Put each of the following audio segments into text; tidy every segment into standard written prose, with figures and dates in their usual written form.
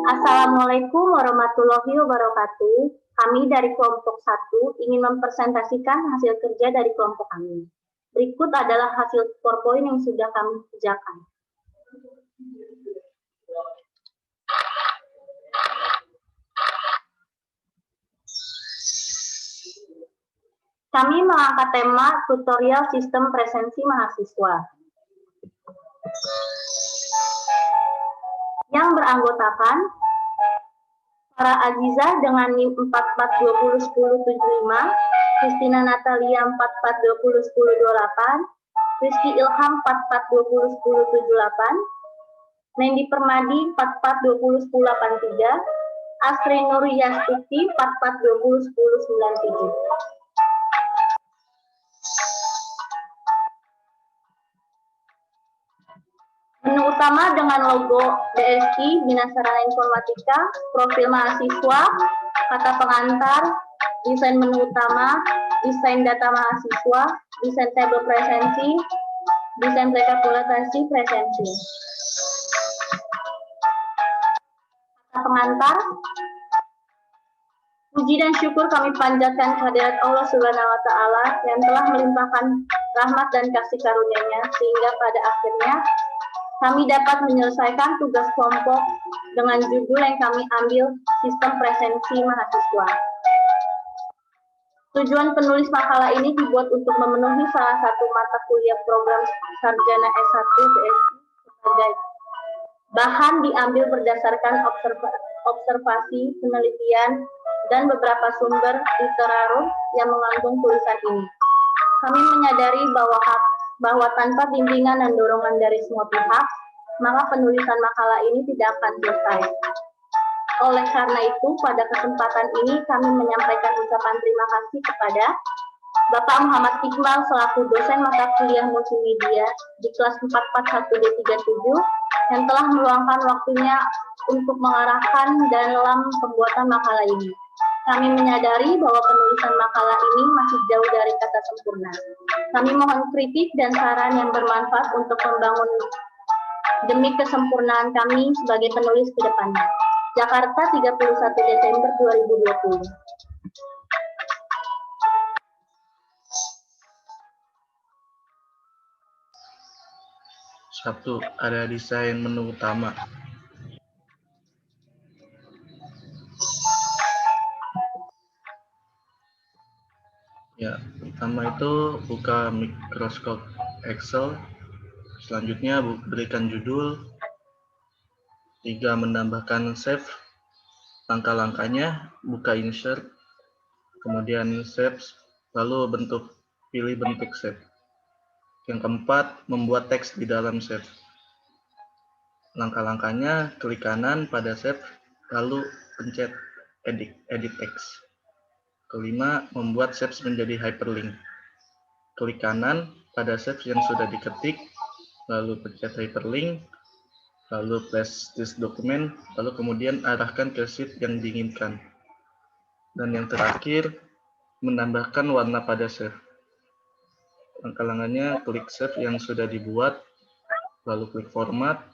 Assalamualaikum warahmatullahi wabarakatuh. Kami dari kelompok 1 ingin mempresentasikan hasil kerja dari kelompok kami. Berikut adalah hasil PowerPoint yang sudah kami kerjakan. Kami mengangkat tema tutorial sistem presensi mahasiswa yang beranggotakan Farah Azizah dengan NIM 44201075, Kristina Natalia 44201028, Rizky Ilham 44201078, Nendi Permadi 44201083, Astri Nur Yastuti 44201097. Menu utama dengan logo BSI, Bina Sarana Informatika, profil mahasiswa, kata pengantar, desain menu utama, desain data mahasiswa, desain tabel presensi, desain rekapitulasi presensi. Kata pengantar, puji dan syukur kami panjatkan kehadirat Allah Subhanahu wa Ta'ala yang telah melimpahkan rahmat dan kasih karunia-Nya sehingga pada akhirnya kami dapat menyelesaikan tugas kelompok dengan judul yang kami ambil, Sistem Presensi Mahasiswa. Tujuan penulis makalah ini dibuat untuk memenuhi salah satu mata kuliah program Sarjana S1 BSI sebagai bahan diambil berdasarkan observasi, penelitian, dan beberapa sumber literatur yang mengandung tulisan ini. Kami menyadari bahwa tanpa bimbingan dan dorongan dari semua pihak, maka penulisan makalah ini tidak akan selesai. Oleh karena itu, pada kesempatan ini kami menyampaikan ucapan terima kasih kepada Bapak Muhammad Iqbal selaku dosen mata kuliah multimedia di kelas 441D37 yang telah meluangkan waktunya untuk mengarahkan dalam pembuatan makalah ini. Kami menyadari bahwa penulisan makalah ini masih jauh dari kata sempurna. Kami mohon kritik dan saran yang bermanfaat untuk membangun demi kesempurnaan kami sebagai penulis ke depannya. Jakarta, 31 Desember 2020. Satu, ada desain menu utama. Ya, pertama itu buka Microsoft Excel. Selanjutnya berikan judul. 3, menambahkan save. Langkah-langkahnya, buka insert, kemudian save, lalu pilih bentuk save. Yang keempat, membuat teks di dalam save. Langkah-langkahnya, klik kanan pada save, lalu pencet edit text. Kelima, membuat save menjadi hyperlink. Klik kanan pada save yang sudah diketik, lalu pencet hyperlink, lalu paste this document, lalu kemudian arahkan ke sheet yang diinginkan. Dan yang terakhir, menambahkan warna pada save. Langkah-langkahnya, klik save yang sudah dibuat, lalu klik format,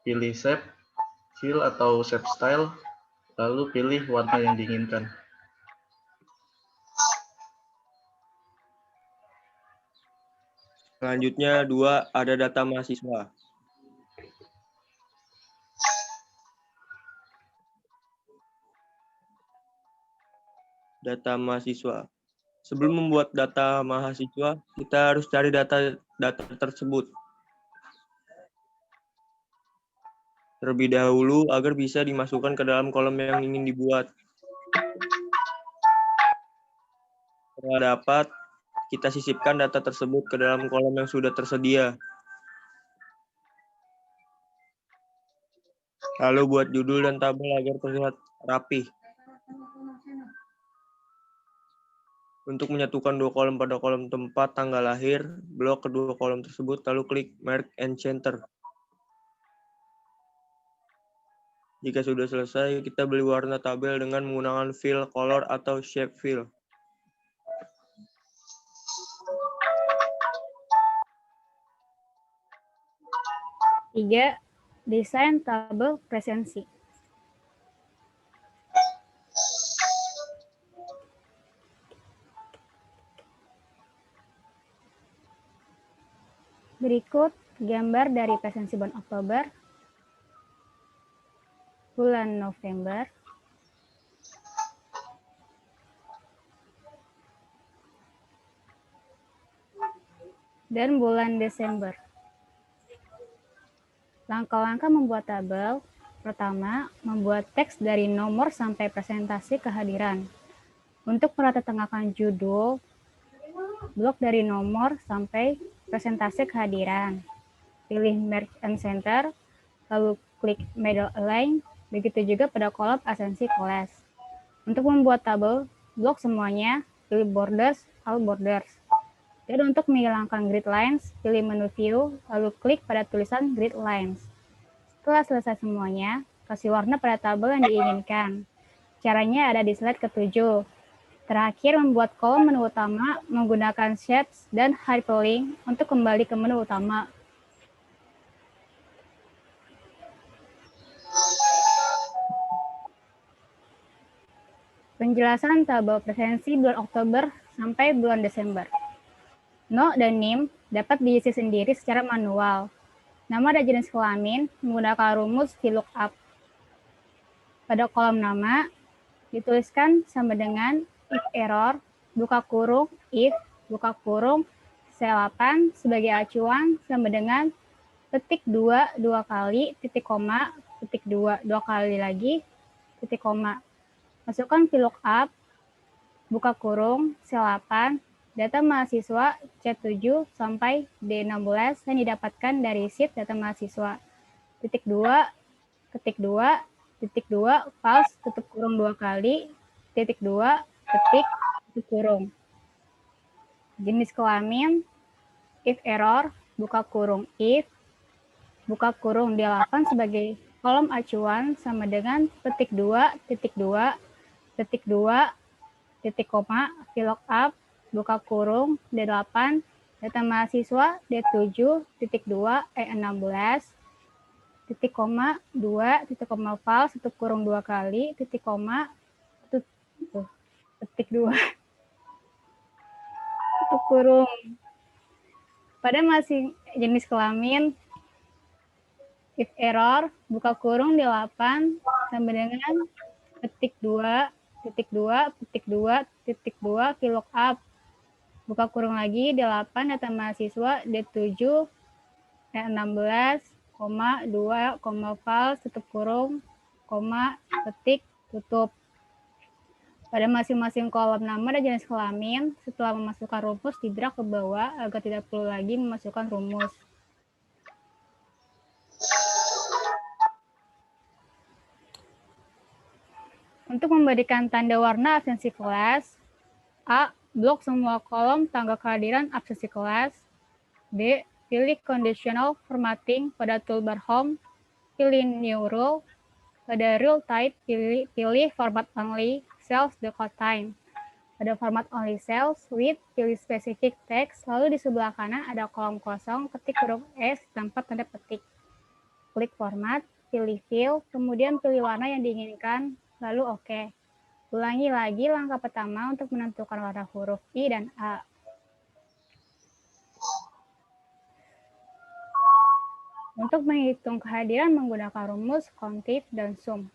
pilih save, fill atau save style, lalu pilih warna yang diinginkan. Selanjutnya 2, ada data mahasiswa. Data mahasiswa. Sebelum membuat data mahasiswa, kita harus cari data tersebut terlebih dahulu agar bisa dimasukkan ke dalam kolom yang ingin dibuat. Setelah dapat, kita sisipkan data tersebut ke dalam kolom yang sudah tersedia. Lalu buat judul dan tabel agar terlihat rapi. Untuk menyatukan dua kolom pada kolom tempat tanggal lahir, blok kedua kolom tersebut, lalu klik Merge and Center. Jika sudah selesai, kita beri warna tabel dengan menggunakan fill, color, atau shape fill. Tiga, desain tabel presensi. Berikut gambar dari presensi bulan Oktober, bulan November, dan bulan Desember. Langkah-langkah membuat tabel. Pertama, membuat teks dari nomor sampai presentasi kehadiran. Untuk meratatengahkan judul, blok dari nomor sampai presentasi kehadiran. Pilih Merge and Center, lalu klik Middle Align, begitu juga pada kolom asensi kelas. Untuk membuat tabel, blok semuanya, pilih Borders, All Borders. Dan untuk menghilangkan grid lines, pilih menu View, lalu klik pada tulisan Grid Lines. Setelah selesai semuanya, kasih warna pada tabel yang diinginkan. Caranya ada di slide ke-7. Terakhir, membuat kolom menu utama menggunakan Shapes dan Hyperlink untuk kembali ke menu utama. Penjelasan tabel presensi bulan Oktober sampai bulan Desember. No dan NIM dapat diisi sendiri secara manual. Nama dan jenis kelamin menggunakan rumus VLOOKUP. Pada kolom nama, dituliskan sama dengan if error, buka kurung, if, buka kurung, C8 sebagai acuan sama dengan petik 2 dua kali, titik koma, petik 2 dua kali lagi, titik koma. Masukkan VLOOKUP, buka kurung, C8, data mahasiswa C7 sampai D16 yang didapatkan dari sheet data mahasiswa. Titik 2, ketik 2, titik 2, false, tutup kurung 2 kali, titik 2, ketik, tutup kurung. Jenis kelamin, if error, buka kurung if, buka kurung D8 sebagai kolom acuan sama dengan petik 2, titik 2, titik 2, titik koma, VLOOKUP, buka kurung, D8, data mahasiswa, D7, titik 2, E16, titik koma, 2, titik koma false, tutup kurung 2 kali, titik koma, petik 2, tutup kurung. Pada masing jenis kelamin, if error, buka kurung D8, sama dengan petik 2, titik 2, petik 2, titik 2, VLOOKUP. Buka kurung lagi, D8, data mahasiswa, D7, E16, koma, 2, koma, false, tutup kurung, koma, petik, tutup. Pada masing-masing kolom nama dan jenis kelamin, setelah memasukkan rumus, di-drag ke bawah agar tidak perlu lagi memasukkan rumus. Untuk memberikan tanda warna absensi kelas, A. Blok semua kolom tanggal kehadiran absensi kelas. B. Pilih conditional formatting pada toolbar home, pilih new rule. Pada rule type, pilih format only, cells decode time. Pada format only cells, with, pilih specific text, lalu di sebelah kanan ada kolom kosong, ketik huruf S tanpa tanda petik. Klik format, pilih fill, kemudian pilih warna yang diinginkan, lalu OK. Ulangi lagi langkah pertama untuk menentukan warna huruf I dan A. Untuk menghitung kehadiran menggunakan rumus COUNTIF dan SUM.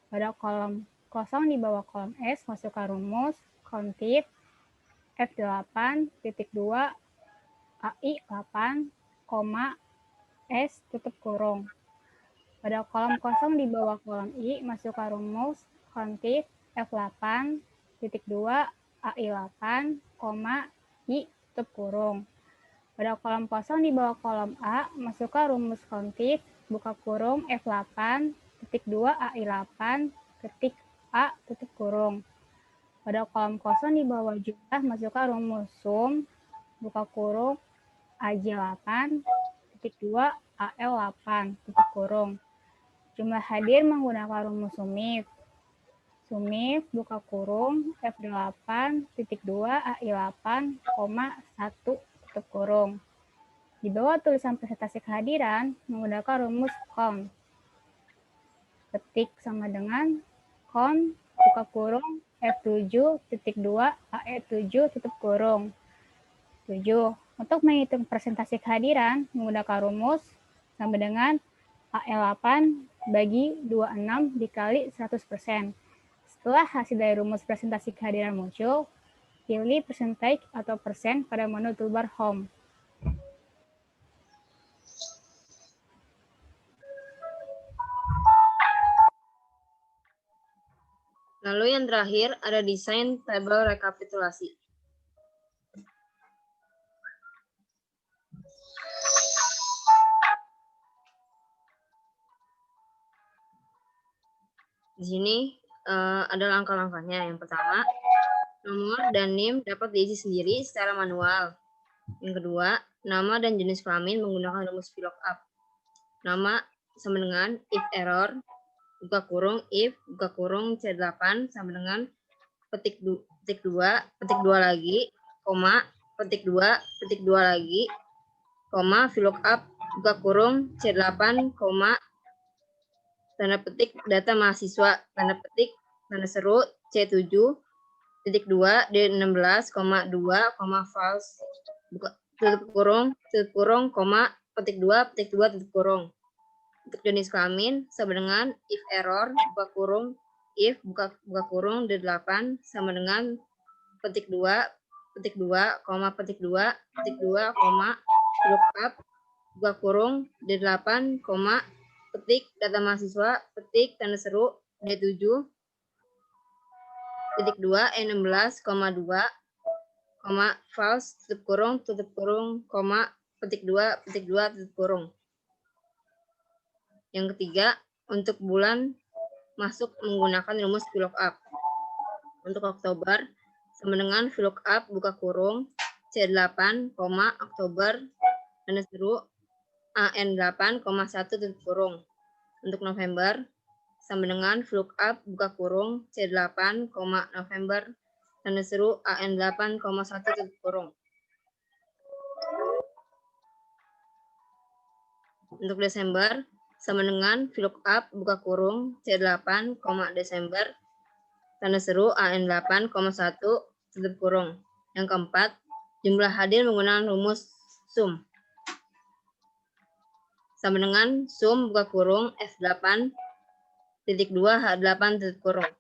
Pada kolom kosong di bawah kolom S, masukkan rumus COUNTIF F8, titik 2, AI 8, S, tutup kurung. Pada kolom kosong di bawah kolom I, masukkan rumus COUNTIF F8, titik 2, AI 8, I, tutup kurung. Pada kolom kosong di bawah kolom A, masukkan rumus COUNTIF, buka kurung, F8, titik 2, AI 8, ketik A, tutup kurung. Pada kolom kosong di bawah jumlah, masukkan rumus SUM, buka kurung, AJ8, titik 2, AL8, tutup kurung. Jumlah hadir menggunakan rumus SUMIF. SUMIF, buka kurung, F8, titik 2, AI8, 1, tutup kurung. Di bawah tulisan presentasi kehadiran, menggunakan rumus COUNT. Ketik sama dengan COUNT, buka kurung, F7, titik 2, AE7, tutup kurung. 7. Untuk menghitung presentasi kehadiran menggunakan rumus sama dengan AL8 bagi 26 dikali 100%. Setelah hasil dari rumus presentasi kehadiran muncul, pilih percentage atau persen pada menu toolbar Home. Lalu yang terakhir ada desain tabel rekapitulasi. Di sini ada langkah-langkahnya. Yang pertama, nomor dan NIM dapat diisi sendiri secara manual. Yang kedua, nama dan jenis kelamin menggunakan rumus VLOOKUP. Nama sama dengan if error, buka kurung, if, buka kurung, C8 sama dengan petik 2 lagi, koma, petik 2 lagi, koma, VLOOKUP, buka kurung, C8, koma, tanda petik data mahasiswa, tanda petik, tanda seru, C7, titik 2, D16, 2, false, buka, tutup kurung, koma, petik 2, tutup kurung. Untuk jenis kelamin, sama dengan if error, buka kurung, if, buka kurung, D8, sama dengan petik 2, koma, petik 2, koma, VLOOKUP, buka kurung, D8, koma, petik data mahasiswa, petik tanda seru, D7, titik 2, E16, 2, koma, false, tutup kurung, koma, petik 2, tutup kurung. Yang ketiga, untuk bulan masuk menggunakan rumus VLOOKUP. Untuk Oktober, sama dengan VLOOKUP, buka kurung, C8, Oktober, tanda seru, AN8, 1, tutup kurung. Untuk November, sama dengan VLOOKUP, buka kurung, C8, November, tanda seru, AN8, 1, tutup kurung. Untuk Desember, sama dengan VLOOKUP, buka kurung, C8, Desember, tanda seru, AN8, 1, tutup kurung. Yang keempat, jumlah hadir menggunakan rumus SUM. Sama dengan SUM, buka kurung, F8, titik 2, H8, tutup kurung.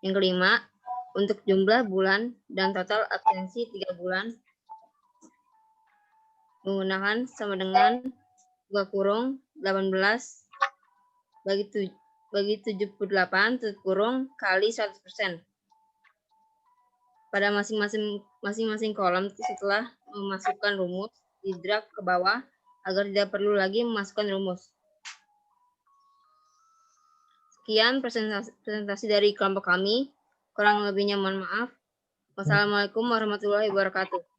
Yang kelima, untuk jumlah bulan dan total absensi 3 bulan, menggunakan sama dengan buka kurung 18 bagi 78 tutup kurung kali 100%. Pada masing-masing kolom setelah memasukkan rumus di drag ke bawah agar tidak perlu lagi memasukkan rumus. Sekian presentasi dari kelompok kami. Kurang lebihnya mohon maaf. Wassalamualaikum warahmatullahi wabarakatuh.